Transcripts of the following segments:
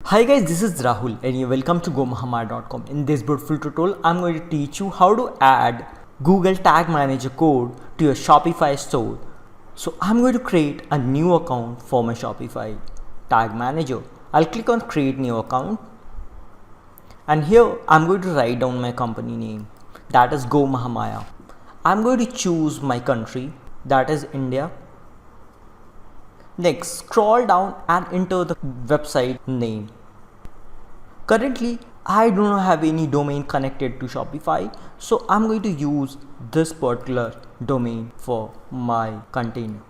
Hi guys, this is Rahul and you welcome to GoMahamaya.com. In this beautiful tutorial, I'm going to teach you how to add Google Tag Manager code to your Shopify store. So I'm going to create a new account for my Shopify Tag Manager. I'll click on create new account and here I'm going to write down my company name, that is GoMahamaya. I'm going to choose my country, that is India. Next, scroll down and enter the website name. Currently, I do not have any domain connected to Shopify, so I'm going to use this particular domain for my container.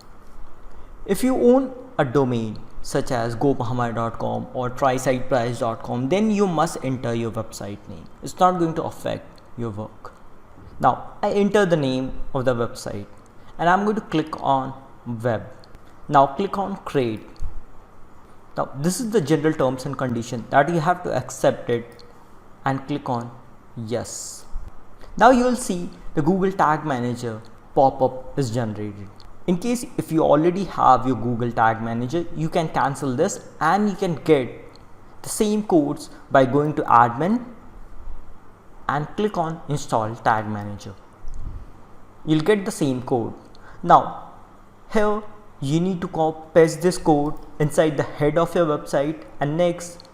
If you own a domain such as gomahamaya.com or trysiteprice.com, then you must enter your website name. It's not going to affect your work. Now, I enter the name of the website and I'm going to click on web. Now click on create. Now this is the general terms and condition that you have to accept it and click on yes. Now you will see the Google Tag Manager pop-up is generated. In case if you already have your Google Tag Manager, you can cancel this and you can get the same codes by going to admin and click on install Tag Manager. You'll get the same code. Now here you need to paste this code inside the head of your website, and next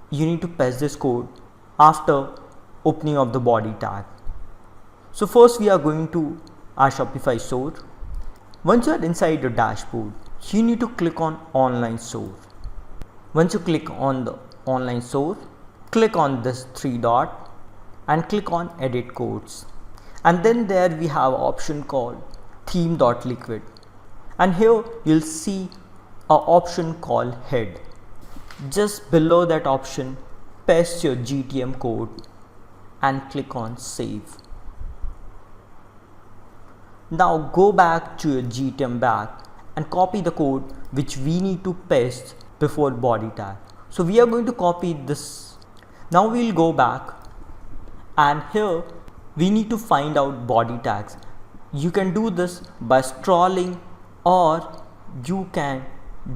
you need to paste this code after opening of the body tag. So first we are going to our Shopify store. Once you are inside your dashboard, you need to click on online store. Once you click on the online store, click on this three dot and click on edit codes, and then there we have an option called theme.liquid. And here you'll see an option called head. Just below that option, paste your GTM code and click on save. Now go back to your GTM back and copy the code which we need to paste before body tag. So we are going to copy this. Now we'll go back and here we need to find out body tags. You can do this by scrolling, or you can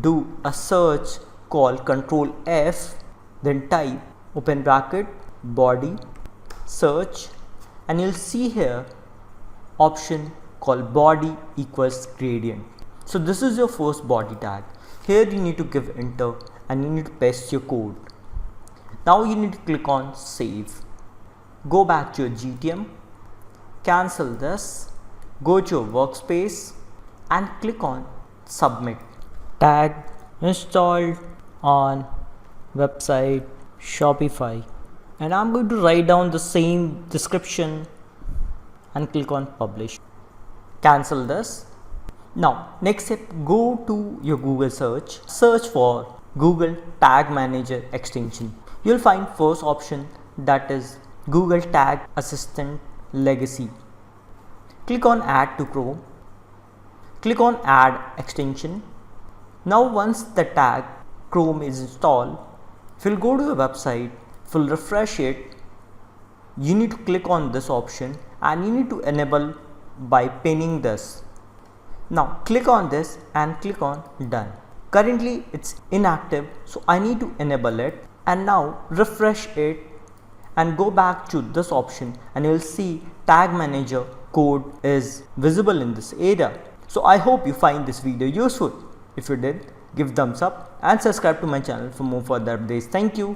do a search called Control F, then type open bracket body search, and you'll see here option called body equals gradient. So this is your first body tag. Here you need to give enter and you need to paste your code. Now you need to click on save. Go back to your GTM, cancel this, go to your workspace and click on submit. Tag installed on website Shopify, and I'm going to write down the same description and click on publish. Cancel this. Now next step, go to your Google search for Google Tag Manager extension. You'll find first option, that is Google Tag Assistant Legacy. Click on add to Chrome. Click on add extension. Now once the tag Chrome is installed, if you'll go to the website, if you'll refresh it, you need to click on this option and you need to enable by pinning this. Now click on this and click on done. Currently it's inactive, so I need to enable it, and now refresh it and go back to this option and you'll see Tag Manager code is visible in this area. So I hope you find this video useful. If you did, give thumbs up and subscribe to my channel for more further updates. Thank you.